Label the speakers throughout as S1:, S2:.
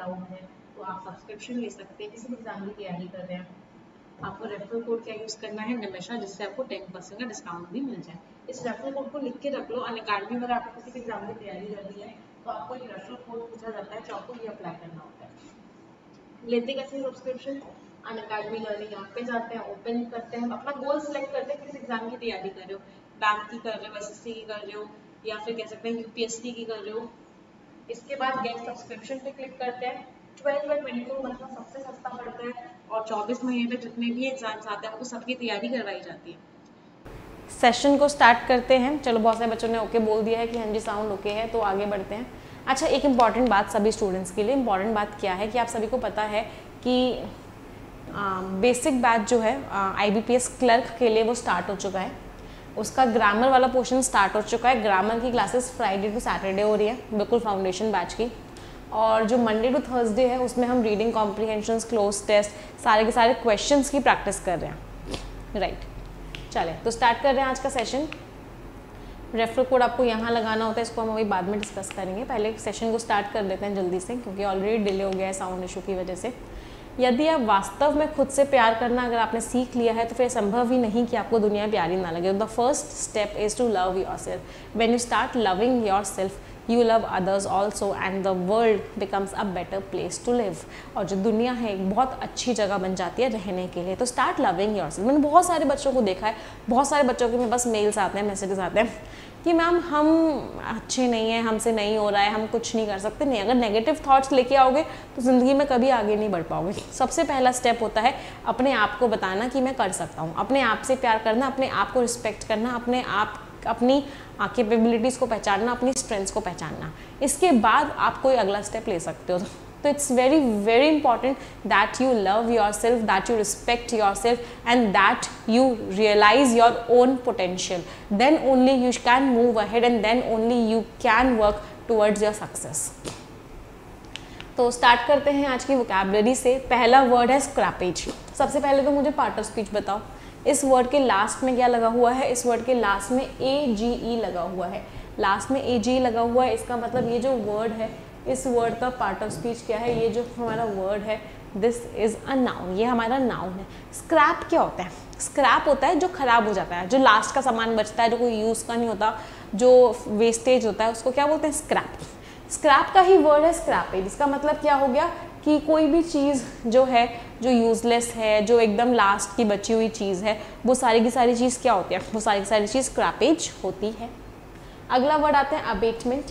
S1: Doubt है तो आप सब्सक्रिप्शन ले सकते हैं। किसी भी एग्जाम की तैयारी कर रहे हैं, आपको रेफरल कोड क्या यूज़ करना है, निमिषा, जिससे आपको 10% का डिस्काउंट भी मिल जाए। इस रेफरल कोड को लिख के रख लो। अनअकैडमी में आपको किसी भी एग्जाम की तैयारी करनी है तो आपको एक रेफरल कोड पूछा जाता है, तो आपको ये अप्लाई करना होता है। लेते कैसे सब्सक्रिप्शन? अनअकैडमी लर्निंग ऐप पे जाते हैं, ओपन करते हैं, अपना गोल सेलेक्ट करते हैं, किस एग्जाम की तैयारी कर रहे हो, बैंक की कर रहे हो, एसएससी की कर रहे हो, या फिर कह सकते हैं यूपीएससी की कर रहे हो। इसके बाद गेट सब्सक्रिप्शन पे क्लिक करते हैं। 12 या 22 मंथ में सबसे सस्ता पड़ता है और 24 महीने में जितने भी एग्जाम्स आते हैं आपको सबकी तैयारी करवाई जाती है।
S2: सेशन को स्टार्ट करते हैं। चलो, बहुत सारे बच्चों ने ओके बोल दिया है कि हाँ जी साउंड ओके है, तो आगे बढ़ते हैं। अच्छा, एक इम्पॉर्टेंट बात सभी स्टूडेंट्स के लिए, इम्पॉर्टेंट बात क्या है कि आप सभी को पता है कि बेसिक बैच जो है IBPS क्लर्क के लिए वो स्टार्ट हो चुका है। उसका ग्रामर वाला पोर्शन स्टार्ट हो चुका है। ग्रामर की क्लासेस फ्राइडे टू सैटरडे हो रही है, बिल्कुल फाउंडेशन बैच की। और जो मंडे टू थर्सडे है उसमें हम रीडिंग कॉम्प्रीहेंशंस, क्लोज टेस्ट, सारे के सारे क्वेश्चंस की प्रैक्टिस कर रहे हैं। राइट, चले तो स्टार्ट कर रहे हैं आज का सेशन। रेफरल कोड आपको यहाँ लगाना होता है, इसको हम अभी बाद में डिस्कस करेंगे। पहले सेशन को स्टार्ट कर देते हैं जल्दी से, क्योंकि ऑलरेडी डिले हो गया है साउंड इशू की वजह से। यदि आप वास्तव में खुद से प्यार करना अगर आपने सीख लिया है तो फिर संभव ही नहीं कि आपको दुनिया प्यारी ना लगे। The first step is to love yourself. When you start loving yourself you love others also and the world becomes a better place to live। और जो दुनिया है एक बहुत अच्छी जगह बन जाती है रहने के लिए। तो स्टार्ट लविंग योरसेल्फ। मैंने बहुत सारे बच्चों को देखा है, बहुत सारे बच्चों के में बस मेल्स आते हैं, मैसेजेस आते हैं कि मैम हम अच्छे नहीं हैं, हमसे नहीं हो रहा है, हम कुछ नहीं कर सकते। नहीं, अगर नेगेटिव थॉट्स लेके आओगे तो ज़िंदगी में कभी आगे नहीं बढ़ पाओगे। सबसे पहला स्टेप होता है अपने आप को बताना कि मैं कर सकता हूँ, अपने आप से प्यार करना, अपने आप को रिस्पेक्ट करना, अपनी कैपेबिलिटीज़ को पहचानना, अपनी स्ट्रेंथ्स को पहचानना। इसके बाद आप कोई अगला स्टेप ले सकते हो। तो it's very very important that you love yourself, that you respect yourself and that you realise your own potential. Then only you can move ahead and then only you can work towards your success. तो start करते हैं आज की vocabulary से। पहला word है scrappage. सबसे पहले तो मुझे पार्ट ऑफ स्पीच बताओ। इस वर्ड के लास्ट में क्या लगा हुआ है? इस वर्ड के लास्ट में AGE लगा हुआ है। लास्ट में AGE लगा हुआ है, इसका मतलब ये जो वर्ड है, इस वर्ड का पार्ट ऑफ स्पीच क्या है? ये जो हमारा वर्ड है, दिस इज़ अ नाउन, ये हमारा नाउन है। स्क्रैप क्या होता है? स्क्रैप होता है जो खराब हो जाता है, जो लास्ट का सामान बचता है, जो कोई यूज़ का नहीं होता, जो वेस्टेज होता है, उसको क्या बोलते हैं? स्क्रैप। स्क्रैप का ही वर्ड है स्क्रैपेज। इसका मतलब क्या हो गया कि कोई भी चीज़ जो है, जो यूजलेस है, जो एकदम लास्ट की बची हुई चीज़ है, वो सारी की सारी चीज़ क्या होती है? वो सारी की सारी चीज़ स्क्रैपेज होती है। अगला वर्ड आता है अबेटमेंट।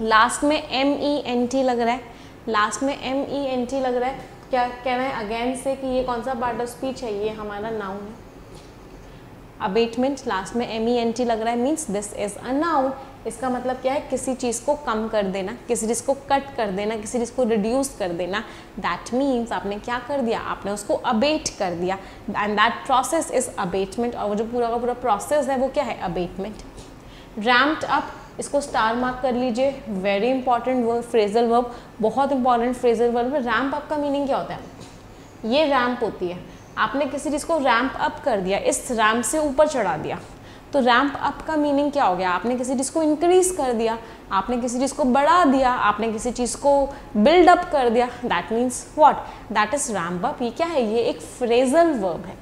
S2: लास्ट में MENT लग रहा है, लास्ट में MENT लग रहा है। क्या कहना है अगेन से कि ये कौन सा पार्ट ऑफ स्पीच है? ये हमारा नाउन है। अबेटमेंट, लास्ट में MENT लग रहा है, means this is a noun. इसका मतलब क्या है? किसी चीज़ को कम कर देना, किसी चीज़ को कट कर देना, किसी चीज़ को रिड्यूस कर देना। दैट मीन्स आपने क्या कर दिया? आपने उसको अबेट कर दिया, and that process is abatement. और वो जो पूरा का पूरा प्रोसेस है वो क्या है? अबेटमेंट। रैम्प्ड अप, इसको स्टार मार्क कर लीजिए। Very important verb, phrasal verb, बहुत इंपॉर्टेंट फ्रेजल वर्ब है। रैम्प अप का मीनिंग क्या होता है? ये रैम्प होती है, आपने किसी चीज़ को रैम्प अप कर दिया, इस रैम्प से ऊपर चढ़ा दिया। तो रैम्प अप का मीनिंग क्या हो गया? आपने किसी चीज़ को इंक्रीज कर दिया, आपने किसी चीज़ को बढ़ा दिया, आपने किसी चीज़ को बिल्ड अप कर दिया। That means what? That is ramp up. ये क्या है? ये एक फ्रेजल वर्ब है।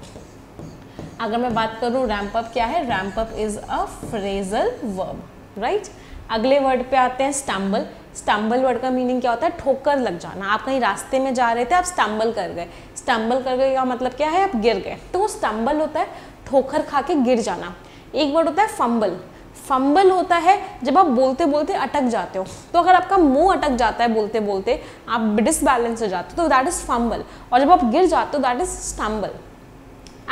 S2: अगर मैं बात करूँ रैम्प अप क्या है? Ramp up is a phrasal verb, right. अगले वर्ड पे आते हैं स्टम्बल। स्टम्बल वर्ड का मीनिंग क्या होता है? ठोकर लग जाना। आप कहीं रास्ते में जा रहे थे, आप स्टम्बल कर गए। स्टम्बल कर गए का मतलब क्या है? आप गिर गए। तो वो स्टम्बल होता है ठोकर खा के गिर जाना। एक वर्ड होता है फंबल। फंबल होता है जब आप बोलते बोलते अटक जाते हो। तो अगर आपका मुंह अटक जाता है बोलते बोलते, आप डिसबैलेंस हो जाते हो, तो दैट इज फंबल। और जब आप गिर जाते हो दैट इज स्टम्बल।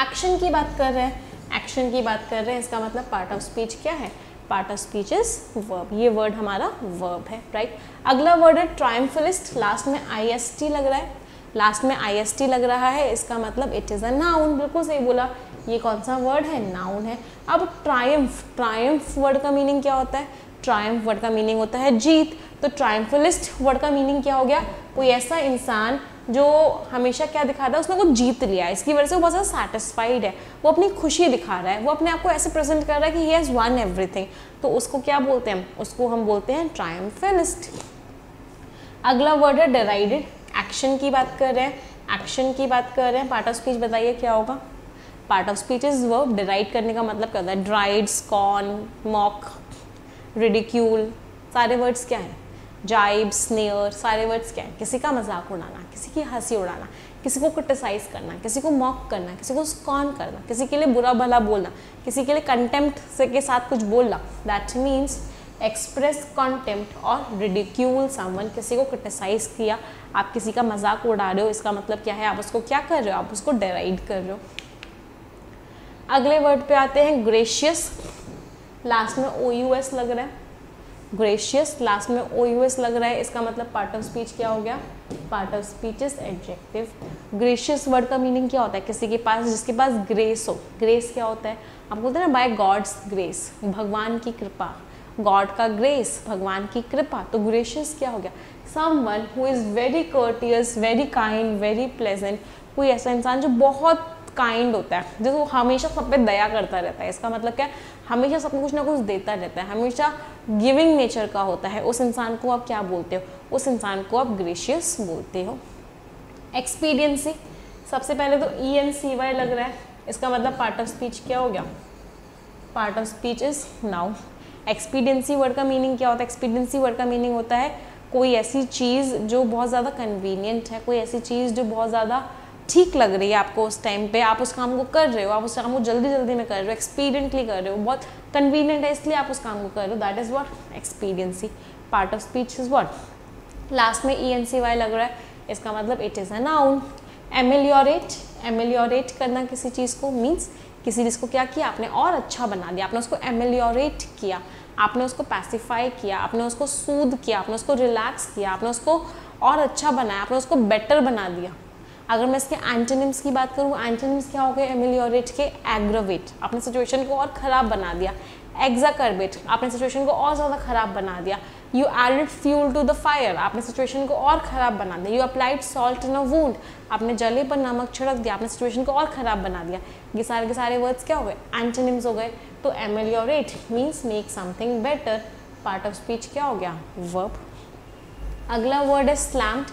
S2: एक्शन की बात कर रहे हैं, एक्शन की बात कर रहे हैं, इसका मतलब पार्ट ऑफ स्पीच क्या है? Part of speech is verb. ये वर्ड हमारा वर्ब है, राइट। अगला वर्ड है ट्रायम्फलिस्ट। लास्ट में IST लग रहा है, लास्ट में IST लग रहा है, इसका मतलब इट इज़ अ नाउन। बिल्कुल सही बोला। ये कौन सा वर्ड है? नाउन है। अब ट्रायम्फ, ट्रायम्फ वर्ड का मीनिंग क्या होता है? ट्रायम्फ वर्ड का मीनिंग होता है जीत। तो ट्रायम्फलिस्ट वर्ड का मीनिंग क्या हो गया? कोई ऐसा इंसान जो हमेशा क्या दिखाता है? उसने कुछ जीत लिया है, इसकी वजह से वो बहुत ज़्यादा सैटिस्फाइड है, वो अपनी खुशी दिखा रहा है, वो अपने आप को ऐसे प्रेजेंट कर रहा है कि ही हैज़ वन एवरीथिंग। तो उसको क्या बोलते हैं? उसको हम बोलते हैं ट्रायम्फलिस्ट। अगला वर्ड है डेराइडेड, एक्शन की बात कर रहे हैं, एक्शन की बात कर रहे हैं। पार्ट ऑफ स्पीच बताइए क्या होगा। Part of speech is verb, deride करने का मतलब क्या होता है, ड्राइड, स्कॉन, मॉक, रिडिक्यूल, सारे वर्ड्स क्या हैं, जाइब, स्नेयर, सारे वर्ड्स क्या हैं, किसी का मजाक उड़ाना, किसी की हंसी उड़ाना, किसी को क्रिटिसाइज करना, किसी को मॉक करना, किसी को स्कॉन करना, किसी के लिए बुरा भला बोलना, किसी के लिए कंटेम्प्ट से के साथ कुछ बोलना। दैट मीन्स एक्सप्रेस कॉन्टेम्प्ट और रिडिक्यूल समवन, किसी को क्रिटिसाइज किया, आप किसी का मजाक उड़ा रहे हो, इसका मतलब क्या है, आप उसको क्या कर रहे हो, आप उसको डेराइड कर रहे हो। अगले वर्ड पे आते हैं ग्रेशियस, लास्ट में OUS लग रहा है, ग्रेशियस लास्ट में OUS लग रहा है, इसका मतलब पार्ट ऑफ स्पीच क्या हो गया, part of speech is adjective. Gracious word का मीनिंग क्या होता है, किसी के पास, जिसके पास ग्रेस हो। ग्रेस क्या होता है, आप बोलते हैं ना बाय गॉड्स ग्रेस, भगवान की कृपा, गॉड का ग्रेस, भगवान की कृपा। तो ग्रेशियस क्या हो गया, someone who is very courteous, very kind, very pleasant, कोई ऐसा इंसान जो बहुत काइंड होता है, जो हमेशा सब पे दया करता रहता है। इसका मतलब क्या है, हमेशा सबको कुछ ना कुछ देता रहता है, हमेशा गिविंग नेचर का होता है। उस इंसान को आप क्या बोलते हो, उस इंसान को आप ग्रेशियस बोलते हो। एक्सपीडियंसी, सबसे पहले तो ENCY लग रहा है, इसका मतलब पार्ट ऑफ स्पीच क्या हो गया, part of speech is noun. Expediency word का मीनिंग क्या होता है, एक्सपीडियंसी वर्ड का मीनिंग होता है कोई ऐसी चीज़ जो बहुत ज़्यादा कन्वीनियंट है, कोई ऐसी चीज़ जो बहुत ज़्यादा ठीक लग रही है आपको उस टाइम पे, आप उस काम को कर रहे हो, आप उस काम को जल्दी जल्दी में कर रहे हो, एक्सपीडियंटली कर रहे हो, बहुत कन्वीनियंट है इसलिए आप उस काम को कर रहे हो, that is what expediency. Part of speech is what, last में ENCY लग रहा है, इसका मतलब इट इज़ अ नाउन। एमेलियोरेट, एमेलियोरेट करना किसी चीज़ को मीन्स किसी चीज़ को क्या किया, आपने और अच्छा बना दिया, आपने उसको एमेलियोरेट किया, आपने उसको पैसिफाई किया, आपने उसको सूद किया, आपने उसको रिलैक्स किया, आपने उसको और अच्छा बनाया, आपने उसको बेटर बना दिया। अगर मैं इसके एंटोनिम्स की बात करूँ, एंटोनिम्स क्या हो गए एमेलियोरेट के, एग्रावेट, आपने सिचुएशन को और ख़राब बना दिया, एक्साकर्बेट, आपने सिचुएशन को और ज़्यादा ख़राब बना दिया, you added fuel to the fire, आपने सिचुएशन को और ख़राब बना दिया, you applied salt in a wound, आपने जले पर नमक छिड़क दिया, आपने सिचुएशन को और ख़राब बना दिया। ये सारे के सारे वर्ड्स क्या हो गए, एंटोनिम्स हो गए। तो ameliorate means make something better, part of speech क्या हो गया, वर्ब। अगला वर्ड है स्लैम्ड,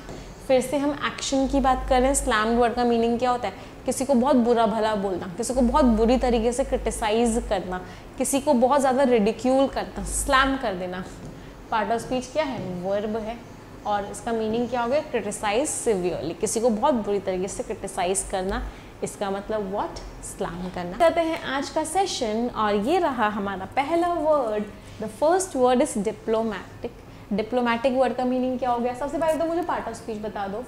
S2: फिर से हम एक्शन की बात कर रहे हैं। स्लैम्ड वर्ड का मीनिंग क्या होता है, किसी को बहुत बुरा भला बोलना, किसी को बहुत बुरी तरीके से क्रिटिसाइज करना, किसी को बहुत ज़्यादा रिडिक्यूल करना, स्लैम कर देना। पार्ट ऑफ स्पीच क्या है, वर्ब है, और इसका मीनिंग क्या हो गया, क्रिटिसाइज सिवियरली, किसी को बहुत बुरी तरीके से क्रिटिसाइज करना, इसका मतलब व्हाट, स्लैम करना। कहते हैं आज का सेशन, और ये रहा हमारा पहला word. The first word is diplomatic. Diplomatic word का मीनिंग क्या हो गया, सबसे पहले तो मुझे पार्ट ऑफ स्पीच बता दो।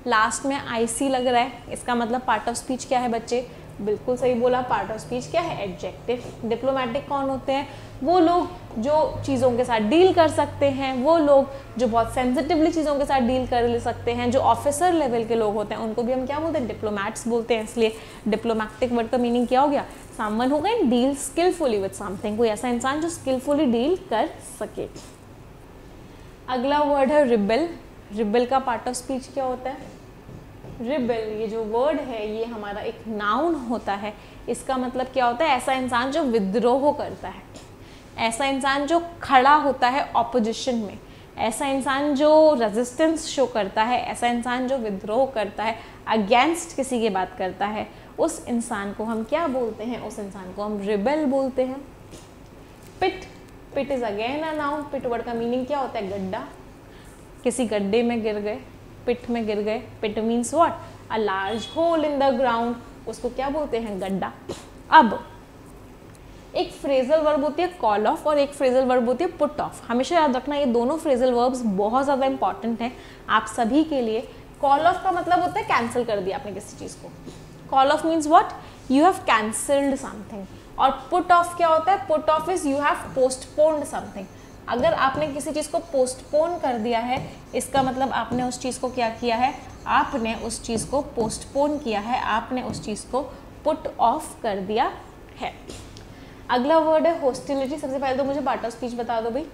S2: लास्ट में IC लग रहा है, इसका मतलब पार्ट ऑफ स्पीच क्या है बच्चे, बिल्कुल सही बोला, पार्ट ऑफ स्पीच क्या है, एडजेक्टिव। डिप्लोमैटिक कौन होते हैं, वो लोग जो चीज़ों के साथ डील कर सकते हैं, वो लोग जो बहुत सेंसिटिवली चीज़ों के साथ डील कर ले सकते हैं, जो ऑफिसर लेवल के लोग होते हैं, उनको भी हम क्या बोलते हैं, डिप्लोमैट्स बोलते हैं। इसलिए डिप्लोमैटिक वर्ड का मीनिंग क्या हो गया, समवन हो गए डील स्किलफुली विद समथिंग, कोई ऐसा इंसान जो स्किलफुली डील कर सके। अगला वर्ड है रिबेल। रिबेल का पार्ट ऑफ स्पीच क्या होता है, रिबेल, ये जो वर्ड है ये हमारा एक नाउन होता है। इसका मतलब क्या होता है, ऐसा इंसान जो विद्रोह करता है, ऐसा इंसान जो खड़ा होता है ऑपोजिशन में, ऐसा इंसान जो रेजिस्टेंस शो करता है, ऐसा इंसान जो विद्रोह करता है, अगेंस्ट किसी की बात करता है, उस इंसान को हम क्या बोलते हैं, उस इंसान को हम रिबेल बोलते हैं। Pit, pit is again a noun. Pit word का मीनिंग क्या होता है, गड्ढा, किसी गड्ढे में गिर गए, पिट में गिर गए। Pit means what, a large hole in the ground, उसको क्या बोलते हैं, गड्ढा। अब एक फ्रेजल वर्ब होती है कॉल ऑफ, और एक फ्रेजल वर्ब होती है पुट ऑफ। हमेशा याद रखना ये दोनों फ्रेजल वर्ब्स बहुत ज़्यादा इंपॉर्टेंट हैं आप सभी के लिए। कॉल ऑफ का मतलब होता है कैंसिल कर दिया आपने किसी चीज़ को, call of means what, you have cancelled something. और पुट ऑफ क्या होता है, put off is you have postponed something. अगर आपने किसी चीज़ को पोस्टपोन कर दिया है, इसका मतलब आपने उस चीज़ को क्या किया है, आपने उस चीज़ को पोस्टपोन किया है, आपने उस चीज़ को पुट ऑफ कर दिया है। अगला वर्ड है हॉस्टिलिटी। सबसे पहले तो मुझे पार्ट ऑफ स्पीच बता दो भाई।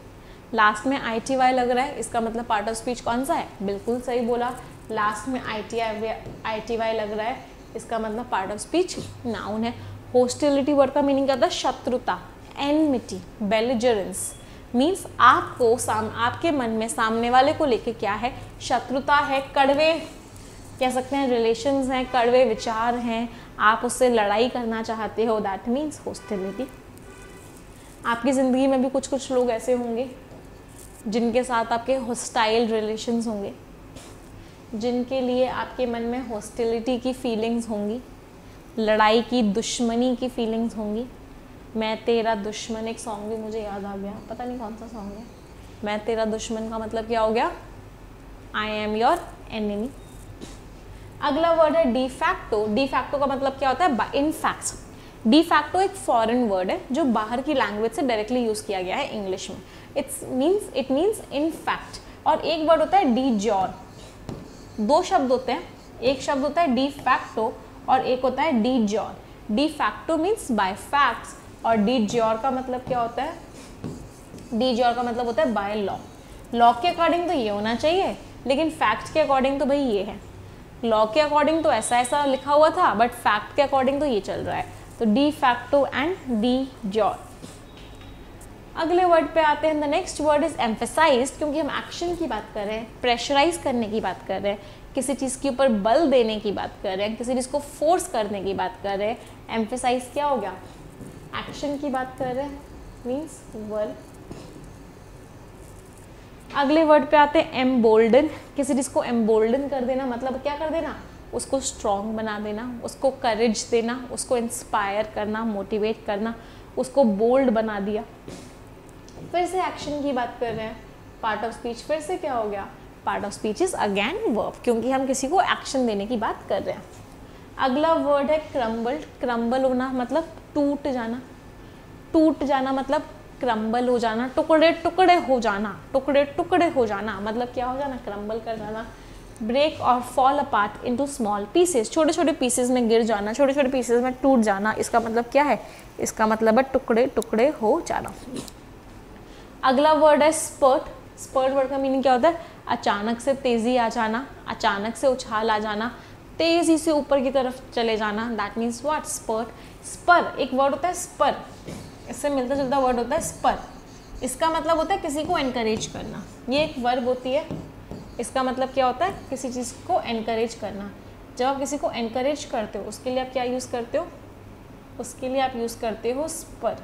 S2: लास्ट में ITY लग रहा है, इसका मतलब पार्ट ऑफ स्पीच कौन सा है, बिल्कुल सही बोला, लास्ट में ITY लग रहा है, इसका मतलब पार्ट ऑफ स्पीच नाउन है। हॉस्टिलिटी वर्ड का मीनिंग क्या होता है, शत्रुता, एनमिटी, बेलिजरेंस, मीन्स आपको आपके मन में सामने वाले को लेके क्या है, शत्रुता है, कड़वे कह सकते हैं रिलेशंस हैं, कड़वे विचार हैं, आप उससे लड़ाई करना चाहते हो, दैट मीन्स हॉस्टिलिटी। आपकी ज़िंदगी में भी कुछ कुछ लोग ऐसे होंगे जिनके साथ आपके हॉस्टाइल रिलेशंस होंगे, जिनके लिए आपके मन में हॉस्टिलिटी की फीलिंग्स होंगी, लड़ाई की, दुश्मनी की फीलिंग्स होंगी। मैं तेरा दुश्मन, एक सॉन्ग भी मुझे याद आ गया, पता नहीं कौन सा सॉन्ग है। मैं तेरा दुश्मन का मतलब क्या हो गया, आई एम योर एनिमी। अगला वर्ड है डिफैक्टो। डिफैक्टो का मतलब क्या होता है, इन फैक्ट। डिफैक्टो एक फॉरेन वर्ड है जो बाहर की लैंग्वेज से डायरेक्टली यूज किया गया है इंग्लिश में। It means in fact. और एक वर्ड होता है डी जॉर। दो शब्द होते हैं, एक शब्द होता है डी फैक्टो और एक होता है D jaw. De facto means by facts और डी जॉर का मतलब क्या होता है, डी जॉर का मतलब होता है बाय लॉ। लॉ के अकॉर्डिंग तो ये होना चाहिए, लेकिन फैक्ट के अकॉर्डिंग तो भाई ये है। लॉ के अकॉर्डिंग तो ऐसा ऐसा लिखा हुआ था, बट फैक्ट के अकॉर्डिंग तो ये चल रहा है। तो de facto and D jaw. अगले वर्ड पे आते हैं। The next word is emphasised, क्योंकि हम एक्शन की बात कर रहे हैं, प्रेशराइज करने की बात कर रहे हैं, किसी चीज़ के ऊपर बल देने की बात कर रहे हैं, किसी चीज़ को फोर्स करने की बात कर रहे हैं। एम्फेसाइज क्या हो गया, एक्शन की बात कर रहे हैं, मीन्स वर्ब। अगले वर्ड पे आते हैं एम्बोल्डन। किसी चीज़ को एम्बोल्डन कर देना मतलब क्या कर देना, उसको स्ट्रॉन्ग बना देना, उसको करेज देना, उसको इंस्पायर करना, मोटिवेट करना, उसको बोल्ड बना दिया। फिर से एक्शन की बात कर रहे हैं, पार्ट ऑफ स्पीच फिर से क्या हो गया, part of speech is again verb, क्योंकि हम किसी को एक्शन देने की बात कर रहे हैं। अगला वर्ड है क्रम्बल्ड। क्रम्बल होना मतलब टूट जाना, टूट जाना मतलब क्रम्बल हो जाना, टुकड़े टुकड़े हो जाना, टुकड़े टुकड़े हो जाना मतलब क्या हो जाना, क्रम्बल कर जाना। ब्रेक और fall apart into small pieces, छोटे छोटे पीसेस में गिर जाना, छोटे छोटे पीसेस में टूट जाना, इसका मतलब क्या है, इसका मतलब है टुकड़े टुकड़े हो जाना। अगला वर्ड है स्पर्ट। स्पर्ट वर्ड का मीनिंग क्या होता है, अचानक से तेज़ी आ जाना, अचानक से उछाल आ जाना, तेज़ी से ऊपर की तरफ चले जाना, that means what, spurt. Spur एक वर्ड होता है स्पर, इससे मिलता जुलता वर्ड होता है स्पर। इसका मतलब होता है किसी को एनकरेज करना, ये एक वर्ब होती है। इसका मतलब क्या होता है, किसी चीज़ को एनकरेज करना। जब आप किसी को एनकरेज करते हो उसके लिए आप क्या यूज़ करते हो, उसके लिए आप यूज़ करते हो स्पर।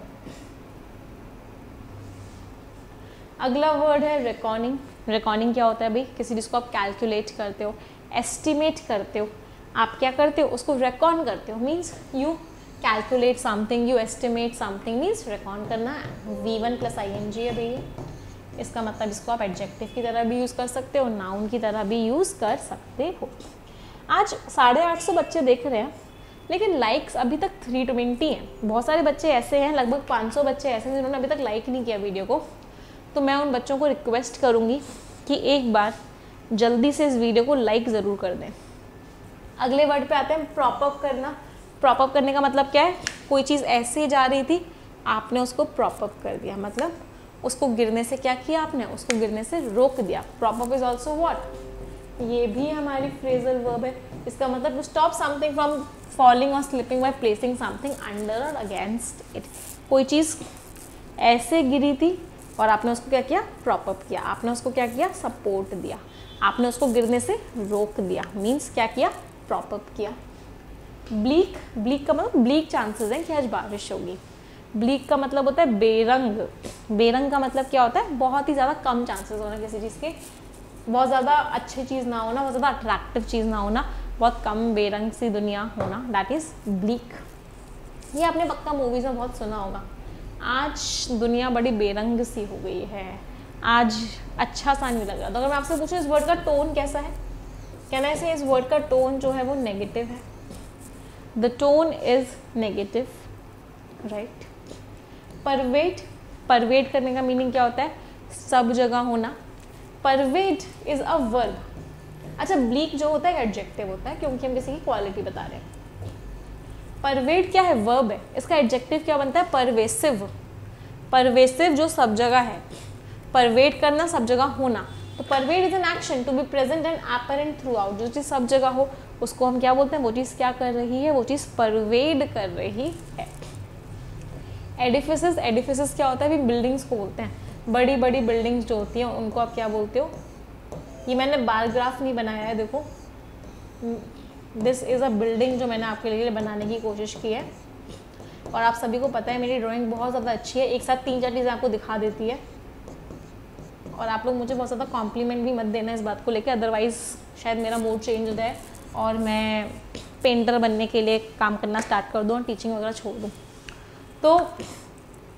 S2: अगला वर्ड है रिकॉनिंग। रिकॉनिंग क्या होता है भाई, किसी चीज़ को आप कैलकुलेट करते हो, एस्टिमेट करते हो, आप क्या करते हो उसको रिकॉन करते हो, means you calculate something, you estimate something, means recon करना। V1 + ing है भैया, इसका मतलब इसको आप एडजेक्टिव की तरह भी यूज़ कर सकते हो, नाउन की तरह भी यूज़ कर सकते हो। आज 850 बच्चे देख रहे हैं, लेकिन लाइक्स अभी तक 320 हैं। बहुत सारे बच्चे ऐसे हैं, लगभग 500 बच्चे ऐसे हैं जिन्होंने अभी तक लाइक नहीं किया वीडियो को। तो मैं उन बच्चों को रिक्वेस्ट करूँगी कि एक बार जल्दी से इस वीडियो को लाइक ज़रूर कर दें। अगले वर्ड पे आते हैं प्रॉप अप करना। प्रॉप अप करने का मतलब क्या है, कोई चीज़ ऐसे जा रही थी, आपने उसको प्रॉप अप कर दिया, मतलब उसको गिरने से क्या किया आपने, उसको गिरने से रोक दिया। Prop up is also what, ये भी हमारी फ्रेजल वर्ब है। इसका मतलब to stop something from falling और slipping by placing something under और अगेंस्ट इट। कोई चीज़ ऐसे गिरी थी और आपने उसको क्या किया, प्रॉप अप किया, आपने उसको क्या किया, सपोर्ट दिया, आपने उसको गिरने से रोक दिया, मीन्स क्या किया, प्रॉप अप किया। ब्लीक, ब्लीक का मतलब ब्लीक चांसेस हैं कि आज बारिश होगी। ब्लीक का मतलब होता है बेरंग। बेरंग का मतलब क्या होता है, बहुत ही ज़्यादा कम चांसेस होना किसी चीज़ के, बहुत ज़्यादा अच्छी चीज़ ना होना, बहुत ज़्यादा अट्रैक्टिव चीज़ ना होना, बहुत कम बेरंग सी दुनिया होना, दैट इज़ ब्लीक। ये आपने पक्का मूवीज़ में बहुत सुना होगा, आज दुनिया बड़ी बेरंग सी हो गई है, आज अच्छा सा नहीं लग रहा। तो अगर मैं आपसे पूछूं इस वर्ड का टोन कैसा है, कहना ऐसे इस वर्ड का टोन जो है वो नेगेटिव है। The tone is negative, right. Pervade, pervade करने का मीनिंग क्या होता है, सब जगह होना। Pervade is a verb. अच्छा, ब्लीक जो होता है एडजेक्टिव होता है, क्योंकि हम किसी की क्वालिटी बता रहे हैं। परवेट क्या है, वर्ब है, इसका एडजेक्टिव क्या बनता है, परवेसिव। परवेसिव जो सब जगह है, परवेट करना सब जगह होना। तो pervade is an action to be present and apparent throughout. जो चीज़ सब जगह हो उसको हम क्या बोलते हैं, वो चीज़ क्या कर रही है, वो चीज़ परवेड कर रही है। एडिफिसेस, एडिफिसेस क्या होता है, भी बिल्डिंग्स को बोलते हैं। बड़ी बड़ी बिल्डिंग्स जो होती हैं उनको आप क्या बोलते हो? ये मैंने बार ग्राफ नहीं बनाया है, देखो दिस इज़ अ बिल्डिंग जो मैंने आपके लिए बनाने की कोशिश की है। और आप सभी को पता है मेरी ड्राइंग बहुत ज़्यादा अच्छी है, एक साथ 3-4 चीज़ें आपको दिखा देती है। और आप लोग मुझे बहुत ज़्यादा कॉम्प्लीमेंट भी मत देना इस बात को लेकर, अदरवाइज़ शायद मेरा मूड चेंज हो जाए और मैं पेंटर बनने के लिए काम करना स्टार्ट कर दूँ और टीचिंग वगैरह छोड़ दूँ। तो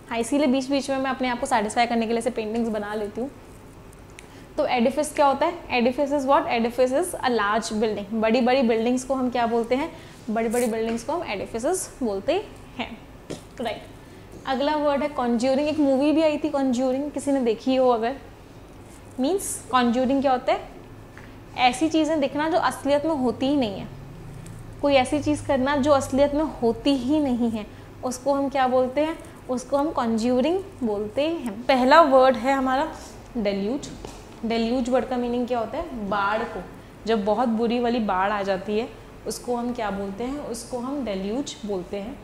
S2: हाँ, इसीलिए बीच बीच में मैं अपने आप को सेटिस्फाई करने के लिए ऐसे पेंटिंग्स बना लेती हूँ। तो एडिफिस क्या होता है? Edifice is what? Edifice is a large building. बड़ी बड़ी बिल्डिंग्स को हम क्या बोलते हैं? बड़ी बड़ी बिल्डिंग्स को हम एडिफिसेस बोलते हैं, राइट। अगला वर्ड है कॉन्ज्यूरिंग। एक मूवी भी आई थी कॉन्ज्यूरिंग, किसी ने देखी हो अगर? मीन्स कॉन्ज्यूरिंग क्या होता है? ऐसी चीज़ें दिखना जो असलियत में होती ही नहीं है। कोई ऐसी चीज़ करना जो असलियत में होती ही नहीं है, उसको हम क्या बोलते हैं? उसको हम कॉन्ज्यूरिंग बोलते हैं। पहला वर्ड है हमारा डेल्यूज। डेल्यूज वर्ड का मीनिंग क्या होता है? बाढ़ को, जब बहुत बुरी वाली बाढ़ आ जाती है उसको हम क्या बोलते हैं? उसको हम डेल्यूज बोलते हैं।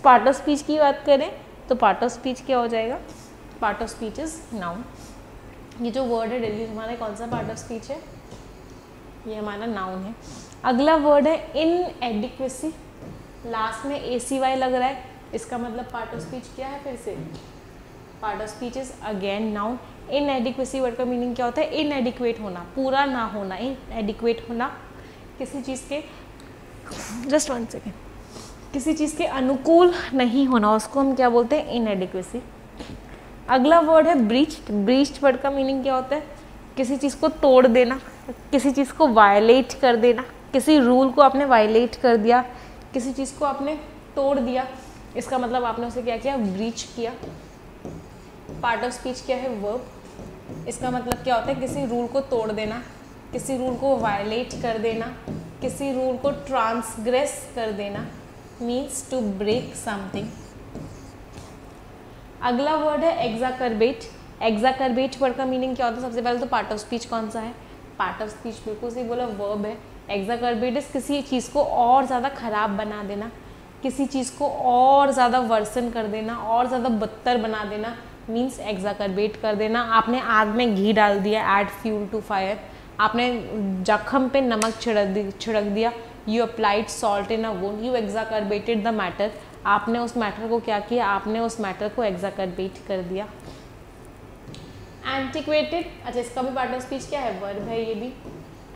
S2: पार्ट ऑफ स्पीच की बात करें तो पार्ट ऑफ स्पीच क्या हो जाएगा? Part of speech is noun. ये जो वर्ड है डेल्यूज हमारा कौन सा पार्ट ऑफ स्पीच है? ये हमारा नाउन है। अगला वर्ड है इनएडिक्वेसी। लास्ट में ACY लग रहा है, इसका मतलब पार्ट ऑफ स्पीच क्या है? फिर से part of speech is again noun. Inadequacy word का मीनिंग क्या होता है? इनएडिक्वेट होना, पूरा ना होना। इनएडिक्वेट होना किसी चीज़ के, जस्ट 1 सेकेंड, किसी चीज़ के अनुकूल नहीं होना, उसको हम क्या बोलते हैं? इनएडिक्वेसी। अगला वर्ड है ब्रीच्ड। ब्रीच्ड वर्ड का मीनिंग क्या होता है? किसी चीज़ को तोड़ देना, किसी चीज़ को वायलेट कर देना, किसी रूल को आपने वायलेट कर दिया, किसी चीज़ को आपने तोड़ दिया, इसका मतलब आपने उसे क्या किया? ब्रीच किया। पार्ट ऑफ स्पीच क्या है? वर्ब। इसका मतलब क्या होता है? किसी रूल को तोड़ देना, किसी रूल को वायलेट कर देना, किसी रूल को ट्रांसग्रेस कर देना, मीन्स टू ब्रेक समथिंग। अगला वर्ड है एग्जाकर्बेट। एग्जाकर्बेट वर्ड का मीनिंग क्या होता है? सबसे पहले तो पार्ट ऑफ स्पीच कौन सा है? पार्ट ऑफ स्पीच बिल्कुल सही बोला, वर्ब है। एग्जाकर्बेट इज किसी चीज़ को और ज़्यादा खराब बना देना, किसी चीज़ को और ज़्यादा वर्सन कर देना, और ज़्यादा बदतर बना देना, मीन्स एग्जाकर्बेट कर देना। आपने आग में घी डाल दिया, ऐड फ्यूल टू फायर। आपने जख्म पे नमक छिड़क दिया, you applied salt in a wound, you exacerbated the matter. आपने उस मैटर को क्या किया? आपने उस मैटर को एग्जाकर्बेट कर दिया। एंटिक्वेटेड, अच्छा इसका भी पार्ट ऑफ स्पीच क्या है? वर्ब है ये भी।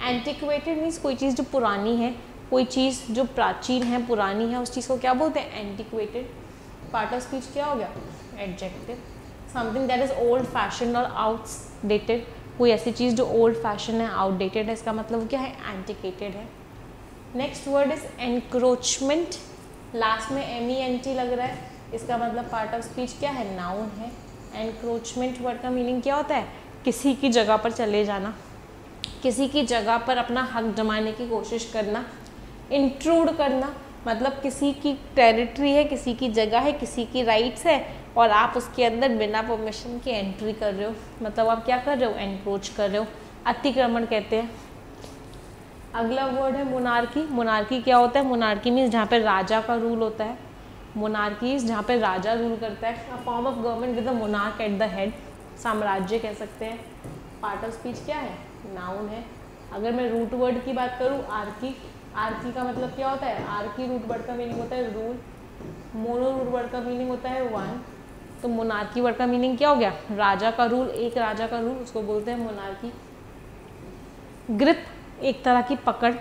S2: एंटिक्वेटेड मीन्स कोई चीज़ जो पुरानी है, कोई चीज़ जो प्राचीन है, पुरानी है, उस चीज़ को क्या बोलते हैं? एंटिक्वेटेड। पार्ट ऑफ स्पीच क्या हो गया? Adjective. Something that is old fashion और आउटडेटेड, कोई ऐसी चीज़ जो ओल्ड फैशन है, आउटडेटेड है, इसका मतलब क्या है? एंटिकेटेड है। Next word is encroachment. Last में MENT लग रहा है, इसका मतलब पार्ट ऑफ स्पीच क्या है? नाउन है। एनक्रोचमेंट वर्ड का मीनिंग क्या होता है? किसी की जगह पर चले जाना, किसी की जगह पर अपना हक जमाने की कोशिश करना। इंट्रूड करना मतलब किसी की टेरिटरी है, किसी की जगह है, किसी की राइट्स है और आप उसके अंदर बिना परमिशन के एंट्री कर रहे हो, मतलब आप क्या कर रहे हो? एनक्रोच कर रहे हो, अतिक्रमण कहते हैं। अगला वर्ड है मोनार्की। मोनार्की क्या होता है? मोनार्की मीन्स जहाँ पे राजा का रूल होता है। मोनार्की जहाँ पे राजा रूल करता है। A form of government with the monarch at the head, साम्राज्य कह सकते हैं। पार्ट ऑफ स्पीच क्या है? नाउन है। अगर मैं रूट वर्ड की बात करूँ, आर्की, आर्की का मतलब क्या होता है? आर्की रूट वर्ड का मीनिंग होता है रूल। मोनो रूट वर्ड का मीनिंग होता है वन। तो मोनार्की वर्ड का मीनिंग क्या हो गया? राजा का रूल, एक राजा का रूल, उसको बोलते हैं मोनार्की। ग्रिप, एक तरह की पकड़,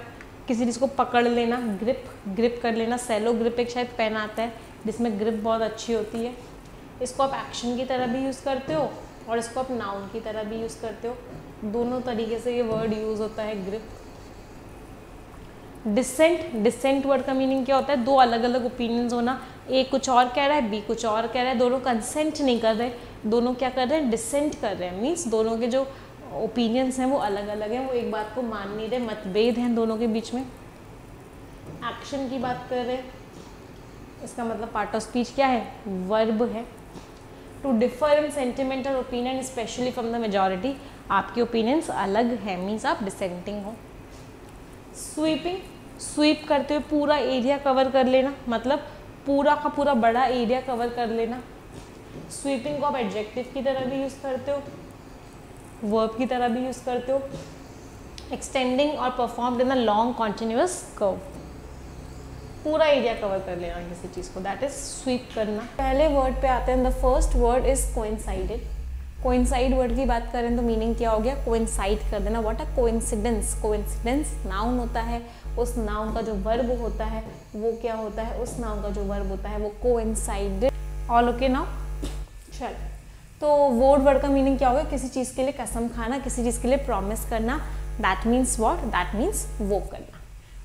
S2: किसी चीज़ को पकड़ लेना, ग्रिप, ग्रिप कर लेना। सेलो ग्रिप एक शायद पेन आता है जिसमें ग्रिप बहुत अच्छी होती है। इसको आप एक्शन की तरह भी यूज़ करते हो और इसको आप नाउन की तरह भी यूज़ करते हो, दोनों तरीके से ये वर्ड यूज़ होता है ग्रिप। डिसेंट, डिसेंट वर्ड का मीनिंग क्या होता है? दो अलग अलग ओपिनियंस होना, ए कुछ और कह रहा है, बी कुछ और कह रहा है, दोनों कंसेंट नहीं कर रहे, दोनों क्या कर रहे हैं? डिसेंट कर रहे हैं। मीन्स दोनों के जो ओपिनियंस हैं वो अलग अलग हैं, वो एक बात को मान नहीं रहे, मतभेद हैं दोनों के बीच में। एक्शन की बात कर रहे हैं, इसका मतलब पार्ट ऑफ स्पीच क्या है? वर्ब है। टू डिफर इन सेंटिमेंट और opinion specially from the majority, आपके ओपिनियंस अलग है, मीन्स आप डिसेंटिंग हो। स्वीपिंग, स्वीप करते हुए पूरा एरिया कवर कर लेना, मतलब पूरा का पूरा बड़ा एरिया कवर कर लेना। स्वीपिंग को आप एडजेक्टिव की तरह भी यूज़ करते हो, वर्ब की तरह भी यूज़ करते हो। एक्सटेंडिंग और performed in a long continuous curve, पूरा एरिया कवर कर लेना किसी चीज़ को, दैट इज स्वीप करना। पहले वर्ड पे आते हैं, the first word is coincided. Coincide word की बात करें तो मीनिंग क्या हो गया, कोइंसाइड कर देना। What a coincidence, coincidence noun होता है, उस नाउन का जो वर्ब होता है वो क्या होता है, उस नाउन का जो वर्ब होता है वो कोइंसाइडेड। ऑल ओके नाउ, चल। तो वोड वर्ड का मीनिंग क्या होगा, किसी चीज़ के लिए कसम खाना, किसी चीज़ के लिए प्रॉमिस करना, that means what, that means वो करना।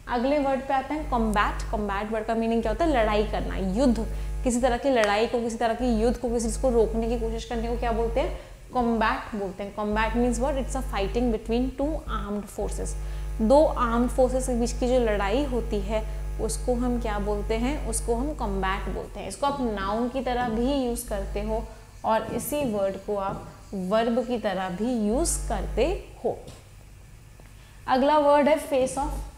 S2: अगले वर्ड पे आते हैं कॉम्बैट। कॉम्बैट वर्ड का मीनिंग क्या होता है, लड़ाई करना, युद्ध, किसी तरह की लड़ाई को, किसी तरह की युद्ध को, किसी चीज़ को रोकने की कोशिश करने को क्या बोलते हैं, कॉम्बैट बोलते हैं। Combat means what, it's a fighting between two armed forces. दो आर्म्ड फोर्सेस के बीच की जो लड़ाई होती है उसको हम क्या बोलते हैं, उसको हम कॉम्बैट बोलते हैं। इसको आप नाउन की तरह भी यूज़ करते हो और इसी वर्ड को आप वर्ब की तरह भी यूज़ करते हो। अगला वर्ड है फेस ऑफ।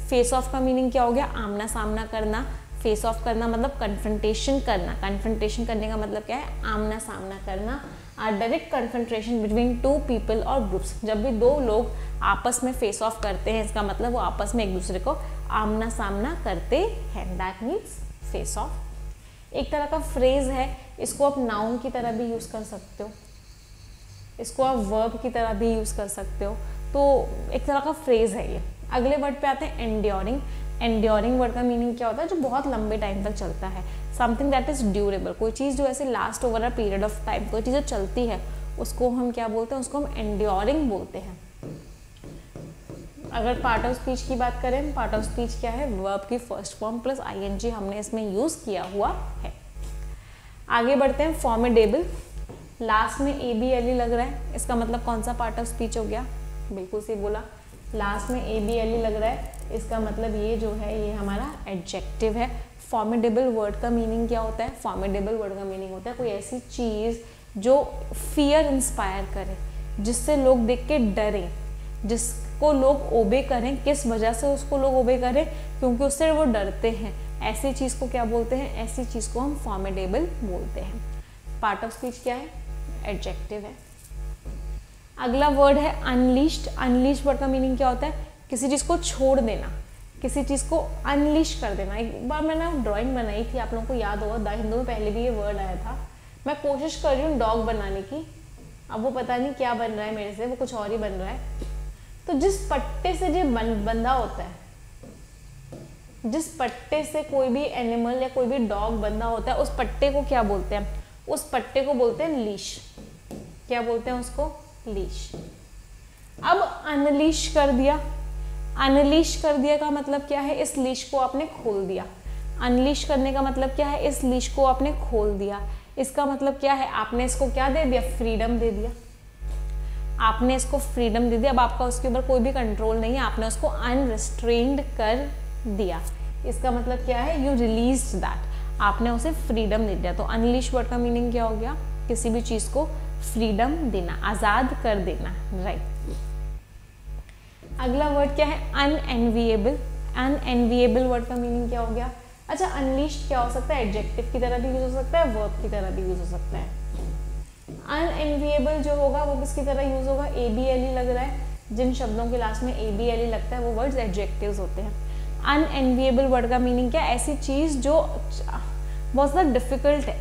S2: फेस ऑफ का मीनिंग क्या हो गया, आमना सामना करना। फेस ऑफ करना मतलब कन्फ्रंटेशन करना, कन्फ्रंटेशन करने का मतलब क्या है, आमना सामना करना। Direct confrontation between two people और ग्रुप्स, जब भी दो लोग आपस में फेस ऑफ करते हैं इसका मतलब वो आपस में एक दूसरे को आमना सामना करते हैं, दैट मीन्स फेस ऑफ। एक तरह का फ्रेज है, इसको आप नाउन की तरह भी यूज़ कर सकते हो, इसको आप वर्ब की तरह भी यूज़ कर सकते हो, तो एक तरह का फ्रेज है ये। अगले वर्ड पे आते हैं एंड्योरिंग। एंड्योरिंग वर्ड का मीनिंग क्या होता है, जो बहुत लंबे टाइम तक चलता है, समथिंग दैट इज ड्यूरेबल, कोई चीज़ जो ऐसे last over a period of time, कोई चीज़ जो चलती है उसको हम क्या बोलते हैं, उसको हम एंड्योरिंग बोलते हैं। अगर पार्ट ऑफ स्पीच की बात करें, पार्ट ऑफ स्पीच क्या है, वर्ब की फर्स्ट फॉर्म प्लस आईएनजी हमने इसमें यूज़ किया हुआ है। आगे बढ़ते हैं, फॉर्मिडेबल। लास्ट में ABLE लग रहा है, इसका मतलब कौन सा पार्ट ऑफ स्पीच हो गया, बिल्कुल सही बोला, लास्ट में ABLE लग रहा है, इसका मतलब ये जो है ये हमारा एडजेक्टिव है। फॉर्मिडेबल वर्ड का मीनिंग क्या होता है, फॉर्मिडेबल वर्ड का मीनिंग होता है कोई ऐसी चीज़ जो फियर इंस्पायर करे, जिससे लोग देख के डरें, जिसको लोग ओबे करें। किस वजह से उसको लोग ओबे करें, क्योंकि उससे वो डरते हैं। ऐसी चीज़ को क्या बोलते हैं, ऐसी चीज़ को हम फॉर्मिडेबल बोलते हैं। पार्ट ऑफ स्पीच क्या है, एडजेक्टिव है। अगला वर्ड है अनलीश्ड। अनलीश्ड वर्ड का मीनिंग क्या होता है, किसी चीज़ को छोड़ देना, किसी चीज़ को अनलीश कर देना। एक बार मैंने ड्राइंग बनाई थी, आप लोगों को याद होगा, द हिंदू में पहले भी ये वर्ड आया था। मैं कोशिश कर रही हूँ डॉग बनाने की, अब वो पता नहीं क्या बन रहा है मेरे से, वो कुछ और ही बन रहा है। तो जिस पट्टे से जो बंधा होता है, जिस पट्टे से कोई भी एनिमल या कोई भी डॉग बंधा होता है, उस पट्टे को क्या बोलते हैं, उस पट्टे को बोलते हैं लीश। क्या बोलते हैं उसको, लीश। अब अनलीश कर दिया, अनलीश कर दिया का मतलब क्या है, इस लीश को आपने खोल दिया। अनलीश करने का मतलब क्या है, इस लीश को आपने खोल दिया। इसका मतलब क्या है, आपने इसको क्या दे दिया, फ्रीडम दे दिया। आपने इसको फ्रीडम दे दिया, अब आपका उसके ऊपर कोई भी कंट्रोल नहीं है, आपने उसको अनरिस्ट्रेन्ड कर दिया। इसका मतलब क्या है, यू रिलीज्ड दैट, आपने उसे फ्रीडम दे दिया। तो अनलीश वर्ड का मीनिंग क्या हो गया, किसी भी चीज़ को फ्रीडम देना, आज़ाद कर देना, राइट। अगला वर्ड क्या है, अनएनविएबल। अनएनविएबल वर्ड का मीनिंग क्या हो गया, अच्छा अनलीश्ड क्या हो सकता है, एडजेक्टिव की तरह भी यूज हो सकता है, वर्ब की तरह भी यूज हो सकता है। अनएनविएबल जो होगा वो किसकी तरह यूज होगा, ABLE लग रहा है, जिन शब्दों के लास्ट में ABLE लगता है वो वर्ड्स एडजेक्टिव्स होते हैं। अनएनविएबल वर्ड का मीनिंग क्या है, ऐसी चीज़ जो बहुत ज़्यादा डिफिकल्ट है,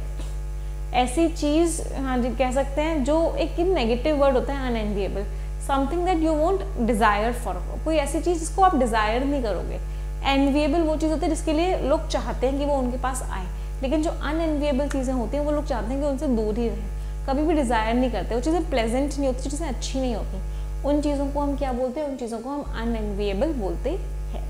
S2: ऐसी चीज़, हाँ जी कह सकते हैं, जो एक नेगेटिव वर्ड होता है unenviable, something that you won't desire for, कोई ऐसी चीज़ जिसको आप डिजायर नहीं करोगे। एनविएबल वो चीज़ होती है जिसके लिए लोग चाहते हैं कि वो उनके पास आए, लेकिन जो अनएनविएबल चीज़ें होती हैं वो लोग चाहते हैं कि उनसे दूर ही रहें, कभी भी डिजायर नहीं करते, वो चीज़ें प्लेजेंट नहीं होती, चीज़ें अच्छी नहीं होती, उन चीज़ों को हम क्या बोलते हैं, उन चीज़ों को हम अनएनविएबल बोलते हैं।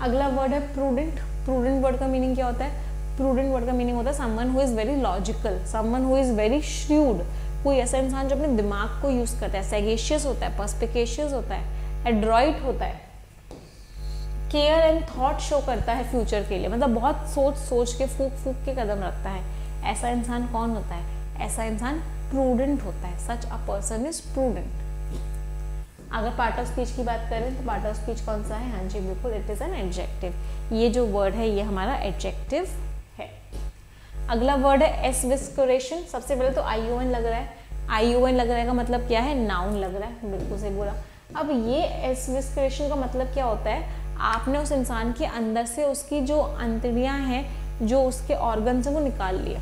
S2: अगला वर्ड है प्रूडेंट। प्रूडेंट वर्ड का मीनिंग क्या होता है, प्रूडेंट वर्ड का मीनिंग होता है someone who is very logical, someone who is very shrewd, कोई ऐसा इंसान जो अपने दिमाग को यूज़ करता है, सैगेशियस होता है, पर्सपिकेशियस होता है, एड्रॉइट होता है, केयर एंड थॉट शो करता है फ्यूचर के लिए, मतलब बहुत सोच सोच के फूक फूक के कदम रखता है। ऐसा इंसान कौन होता है, ऐसा इंसान प्रूडेंट होता है, सच अ पर्सन इज प्रूडेंट। अगर पार्ट ऑफ स्पीच की बात करें तो पार्ट ऑफ स्पीच कौन सा है, हाँ जी बिल्कुल, इट इज़ एन एडजेक्टिव। ये जो वर्ड है ये हमारा एडजेक्टिव है। अगला वर्ड है एसविस्कुरेशन। सबसे पहले तो ION लग रहा है, ION लग रहा है का मतलब क्या है, नाउन लग रहा है, बिल्कुल सही बोला। अब ये एसविस्कुरेशन का मतलब क्या होता है, आपने उस इंसान के अंदर से उसकी जो अंतड़ियाँ हैं, जो उसके ऑर्गन्स हैं, वो निकाल लिया।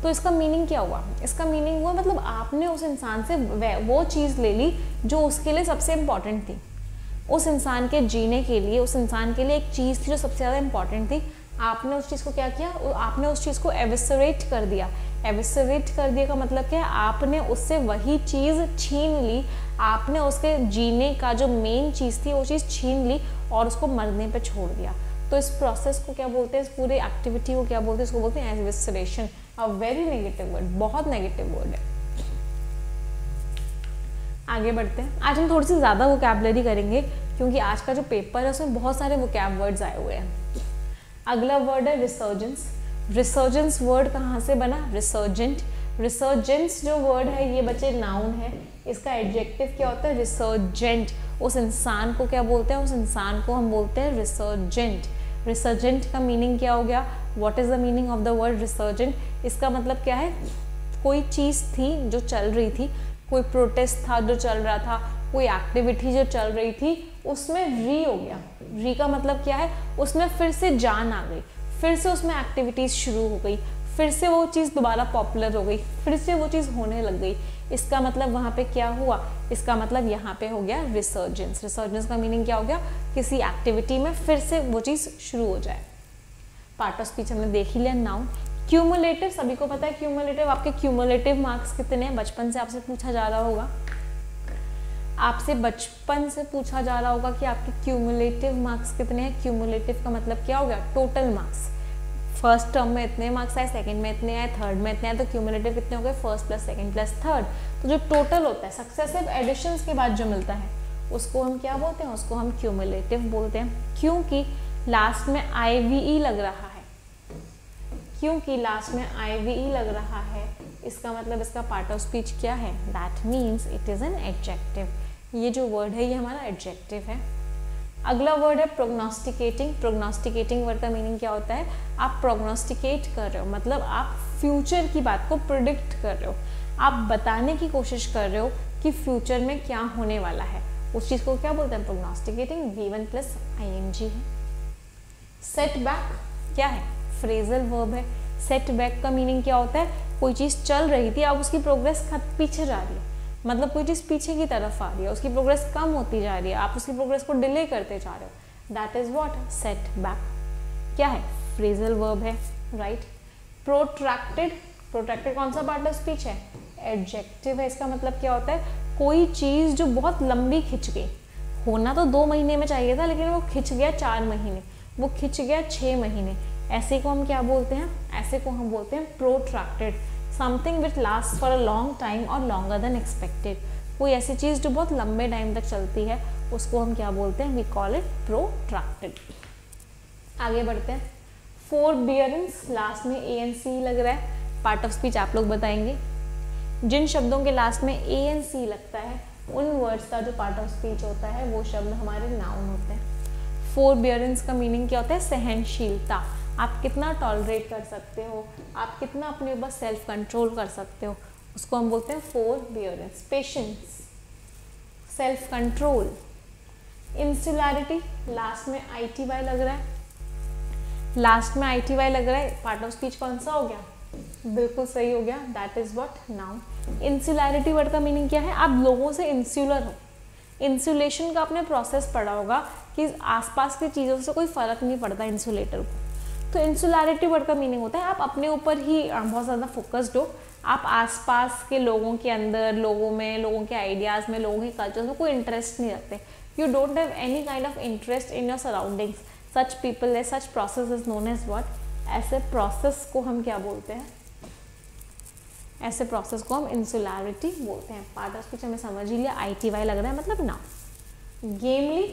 S2: तो इसका मीनिंग क्या हुआ, इसका मीनिंग हुआ मतलब आपने उस इंसान से वो चीज़ ले ली जो उसके लिए सबसे इम्पॉर्टेंट थी। उस इंसान के जीने के लिए, उस इंसान के लिए एक चीज़ थी जो सबसे ज़्यादा इम्पॉर्टेंट थी, आपने उस चीज़ को क्या किया, आपने उस चीज़ को एविसरेट कर दिया। एविसरेट कर दिया का मतलब क्या है, आपने उससे वही चीज़ छीन ली, आपने उसके जीने का जो मेन चीज़ थी वो चीज़ छीन ली और उसको मरने पे छोड़ दिया। तो इस प्रोसेस को क्या बोलते हैं, इस पूरी एक्टिविटी को क्या बोलते हैं, इसको बोलते हैं एविसरेशन। अ वेरी नेगेटिव वर्ड, बहुत नेगेटिव वर्ड है। आगे बढ़ते हैं। आज हम थोड़ी सी ज़्यादा वोकैबुलरी करेंगे क्योंकि आज का जो पेपर है उसमें बहुत सारे वोकैब वर्ड्स आए हुए हैं। अगला वर्ड है रिसर्जेंस। रिसर्जेंस वर्ड कहाँ से बना, रिसर्जेंट। रिसर्जेंस जो वर्ड है ये बच्चे नाउन है, इसका एडजेक्टिव क्या होता है, रिसर्जेंट। उस इंसान को क्या बोलते हैं, उस इंसान को हम बोलते हैं रिसर्जेंट। रिसर्जेंट का मीनिंग क्या हो गया, what is the meaning of the word resurgent. इसका मतलब क्या है, कोई चीज़ थी जो चल रही थी, कोई प्रोटेस्ट था जो चल रहा था, कोई एक्टिविटी जो चल रही थी, उसमें री हो गया। री का मतलब क्या है, उसमें फिर से जान आ गई, फिर से उसमें एक्टिविटीज़ शुरू हो गई, फिर से वो चीज़ दोबारा पॉपुलर हो गई, फिर से वो चीज़ होने लग गई। इसका मतलब वहाँ पे क्या हुआ, इसका मतलब यहाँ पे हो गया रिसर्जेंस। रिसर्जेंस का मीनिंग क्या हो गया, किसी एक्टिविटी में फिर से वो चीज़ शुरू हो जाए। पार्ट ऑफ स्पीच हमने देख ही लिया। नाउन। क्यूमुलेटिव, सभी को पता है क्यूमुलेटिव। आपके क्यूमुलेटिव मार्क्स कितने हैं, बचपन से आपसे पूछा जा रहा होगा, आपसे बचपन से पूछा जा रहा होगा कि आपके क्यूमुलेटिव मार्क्स कितने हैं। क्यूमुलेटिव का मतलब क्या हो गया, टोटल मार्क्स। फर्स्ट टर्म में इतने मार्क्स आए, सेकंड में इतने आए, थर्ड में इतने आए, तो क्यूमुलेटिव कितने हो गए, first plus second plus third. तो जो टोटल होता है सक्सेसिव एडिशंस के बाद जो मिलता है उसको हम क्या बोलते हैं, उसको हम क्यूमुलेटिव बोलते हैं। क्योंकि लास्ट में IVE लग रहा है, क्योंकि लास्ट में IVE लग रहा है, इसका मतलब इसका पार्ट ऑफ स्पीच क्या है, that means it is an adjective. ये जो वर्ड है ये हमारा एडजेक्टिव है। अगला वर्ड है प्रोग्नोस्टिकेटिंग। प्रोग्नोस्टिकेटिंग वर्ड का मीनिंग क्या होता है, आप प्रोग्नोस्टिकेट कर रहे हो, मतलब आप फ्यूचर की बात को प्रिडिक्ट कर रहे हो, आप बताने की कोशिश कर रहे हो कि फ्यूचर में क्या होने वाला है, उस चीज़ को क्या बोलते हैं, प्रोग्नोस्टिकेटिंग। V1 + ING है। सेटबैक क्या है, फ्रेजल वर्ब है। सेटबैक का मीनिंग क्या होता है, कोई चीज़ चल रही थी, अब उसकी प्रोग्रेस पीछे जा रही है, मतलब कोई चीज़ पीछे की तरफ आ रही है, उसकी प्रोग्रेस कम होती जा रही है, आप उसकी प्रोग्रेस को डिले करते जा रहे हो, दैट इज व्हाट, सेटबैक। क्या है, फ्रेजल वर्ब है, राइट। प्रोट्रैक्टेड, प्रोट्रैक्टेड कौन सा पार्ट ऑफ स्पीच है, एडजेक्टिव है। इसका मतलब क्या होता है, कोई चीज़ जो बहुत लंबी खिंच गई, होना तो 2 महीने में चाहिए था लेकिन वो खिंच गया 4 महीने, वो खिंच गया 6 महीने, ऐसे को हम क्या बोलते हैं, ऐसे को हम बोलते हैं protracted. Something which last for a long time और लॉन्गर देन एक्सपेक्टेड, कोई ऐसी चीज़ जो बहुत लंबे टाइम तक चलती है उसको हम क्या बोलते हैं, वी कॉल इट प्रोट्रैक्टेड। आगे बढ़ते हैं। फोरबियरेंस, लास्ट में ANC लग रहा है, पार्ट ऑफ स्पीच आप लोग बताएंगे। जिन शब्दों के लास्ट में ANC लगता है उन वर्ड्स का जो पार्ट ऑफ स्पीच होता है वो शब्द हमारे नाउन होते हैं। फोरबियरेंस का मीनिंग क्या होता है, सहनशीलता, आप कितना टॉलरेट कर सकते हो, आप कितना अपने ऊपर सेल्फ कंट्रोल कर सकते हो, उसको हम बोलते हैं forbearance. Patience, self control. Insularity, last में ITY लग रहा है, लास्ट में ITY लग रहा है, पार्ट ऑफ स्पीच कौन सा हो गया, बिल्कुल सही हो गया, that is what, noun. Insularity word का मीनिंग क्या है, आप लोगों से इंसुलर हो। इंसुलेशन का आपने प्रोसेस पढ़ा होगा कि आसपास की चीज़ों से कोई फर्क नहीं पड़ता इंसुलेटर को। तो इंसुलैरिटी वर्ड का मीनिंग होता है आप अपने ऊपर ही बहुत ज़्यादा फोकस्ड हो, आप आसपास के लोगों के अंदर, लोगों में, लोगों के आइडियाज़ में, लोगों के कल्चर में कोई इंटरेस्ट नहीं रखते। You don't have any kind of interest in your surroundings. Such people, such process is known as what, ऐसे प्रोसेस को हम क्या बोलते हैं, ऐसे प्रोसेस को हम इंसुलैरिटी बोलते हैं। पार्ट ऑफ स्पीच हमें समझ ही लिया, ITY लग रहा है मतलब नाउन। गेमली,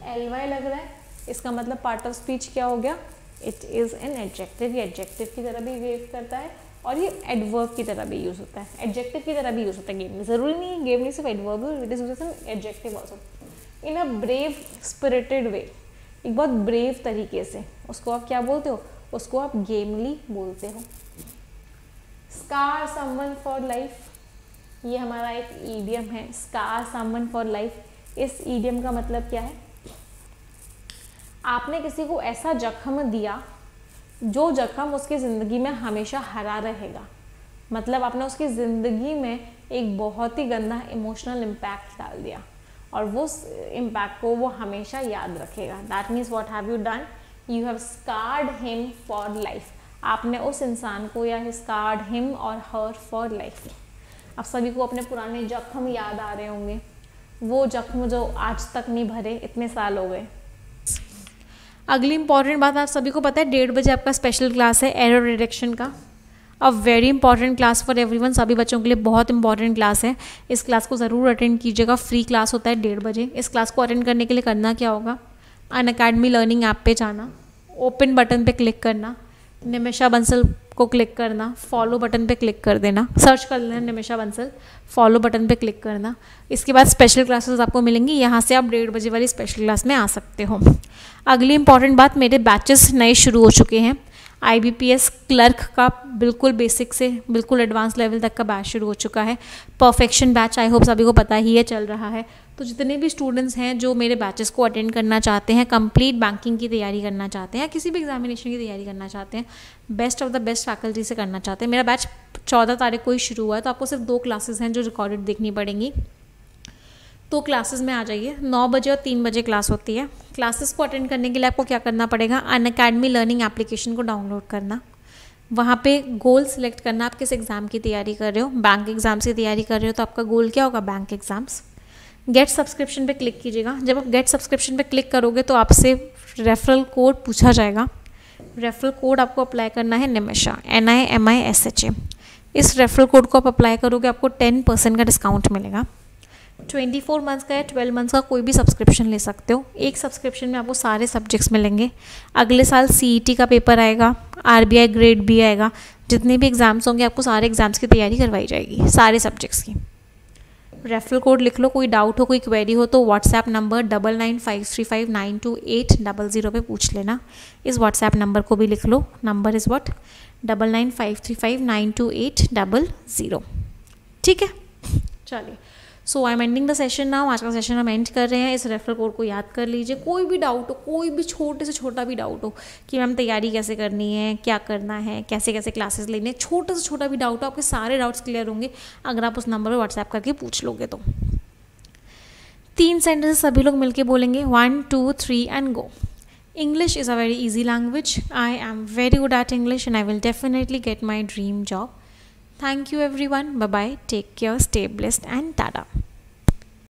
S2: LY लग रहा है, इसका मतलब पार्ट ऑफ स्पीच क्या हो गया, इट इज़ एन एडजेक्टिव। ये एडजेक्टिव की तरह भी बिहेव करता है और ये एडवर्ब की तरह भी यूज़ होता है, एडजेक्टिव की तरह भी यूज़ होता है गेमली। ज़रूरी नहीं है गेमली सिर्फ एडवर्ब हो, it is used as an adjective also. In a brave spirited way, एक बहुत ब्रेव तरीके से, उसको आप क्या बोलते हो, उसको आप गेमली बोलते हो। स्कार समवन फॉर लाइफ, ये हमारा एक ईडियम है, स्कार समवन फॉर लाइफ। इस ईडियम का मतलब क्या है? आपने किसी को ऐसा जख्म दिया जो जख्म उसकी ज़िंदगी में हमेशा हरा रहेगा। मतलब आपने उसकी ज़िंदगी में एक बहुत ही गंदा इमोशनल इम्पैक्ट डाल दिया और वो इम्पैक्ट को वो हमेशा याद रखेगा। That means what have you done, you have scarred him for life. आपने उस इंसान को या स्कार्ड हिम और हर फॉर लाइफ। आप सभी को अपने पुराने जख्म याद आ रहे होंगे, वो जख्म जो आज तक नहीं भरे, इतने साल हो गए। अगली इंपॉर्टेंट बात, आप सभी को पता है 1:30 बजे आपका स्पेशल क्लास है एरर डिटेक्शन का। A very important class for everyone, सभी बच्चों के लिए बहुत इंपॉर्टेंट क्लास है। इस क्लास को ज़रूर अटेंड कीजिएगा, फ्री क्लास होता है 1:30 बजे। इस क्लास को अटेंड करने के लिए करना क्या होगा? अनअकैडमी लर्निंग ऐप पे जाना, ओपन बटन पे क्लिक करना, निमिषा बंसल को क्लिक करना, फॉलो बटन पे क्लिक कर देना, सर्च कर लेना निमिषा बंसल, फॉलो बटन पे क्लिक करना। इसके बाद स्पेशल क्लासेस आपको मिलेंगी, यहाँ से आप 1:30 बजे वाली स्पेशल क्लास में आ सकते हो। अगली इंपॉर्टेंट बात, मेरे बैचेस नए शुरू हो चुके हैं। IBPS क्लर्क का बिल्कुल बेसिक से बिल्कुल एडवांस लेवल तक का बैच शुरू हो चुका है। परफेक्शन बैच आई होप सभी को पता ही है चल रहा है। तो जितने भी स्टूडेंट्स हैं जो मेरे बैचेस को अटेंड करना चाहते हैं, कंप्लीट बैंकिंग की तैयारी करना चाहते हैं या किसी भी एग्जामिनेशन की तैयारी करना चाहते हैं, best of the best faculty से करना चाहते हैं, मेरा बैच 14 तारीख को ही शुरू हुआ है। तो आपको सिर्फ 2 क्लासेस हैं जो रिकॉर्डेड देखनी पड़ेंगी। तो क्लासेस में आ जाइए, 9 बजे और 3 बजे क्लास होती है। क्लासेस को अटेंड करने के लिए आपको क्या करना पड़ेगा? अनअकैडमी लर्निंग एप्लीकेशन को डाउनलोड करना, वहाँ पे गोल सिलेक्ट करना, आप किस एग्ज़ाम की तैयारी कर रहे हो। बैंक एग्जाम्स की तैयारी कर रहे हो तो आपका गोल क्या होगा? Bank exams. गेट सब्सक्रिप्शन पे क्लिक कीजिएगा। जब आप गेट सब्सक्रिप्शन पे क्लिक करोगे तो आपसे रेफरल कोड पूछा जाएगा। रेफरल कोड आपको अप्लाई करना है निमिषा, NIMISHA। इस रेफरल कोड को आप अप्लाई करोगे, आपको 10% का डिस्काउंट मिलेगा। 24 मंथ्स का या 12 मंथ्स का कोई भी सब्सक्रिप्शन ले सकते हो। एक सब्सक्रिप्शन में आपको सारे सब्जेक्ट्स मिलेंगे। अगले साल CET का पेपर आएगा, RBI ग्रेड B आएगा, जितने भी एग्जाम्स होंगे आपको सारे एग्जाम्स की तैयारी करवाई जाएगी, सारे सब्जेक्ट्स की। रेफरल कोड लिख लो, कोई डाउट हो, कोई क्वेरी हो तो व्हाट्सएप नंबर 9953592800 पे पूछ लेना। इस व्हाट्सएप नंबर को भी लिख लो, नंबर इज़ व्हाट 9953592800। ठीक है, चलिए। So I am ending the session now. आज का सेशन हम एंड कर रहे हैं। इस रेफरल कोड को याद कर लीजिए। कोई भी डाउट हो, कोई भी छोटे से छोटा भी डाउट हो कि मैम तैयारी कैसे करनी है, क्या करना है, कैसे कैसे क्लासेस लेने, छोटा से छोटा भी डाउट हो, आपके सारे डाउट्स क्लियर होंगे अगर आप उस नंबर पर व्हाट्सएप करके पूछ लोगे तो। 3 सेंटेंसेस सभी लोग मिलके बोलेंगे, 1 2 3 and go. English is a very easy language. I am very good at English and I will definitely get my dream job. Thank you everyone. Bye bye. Take care. Stay blessed and tada.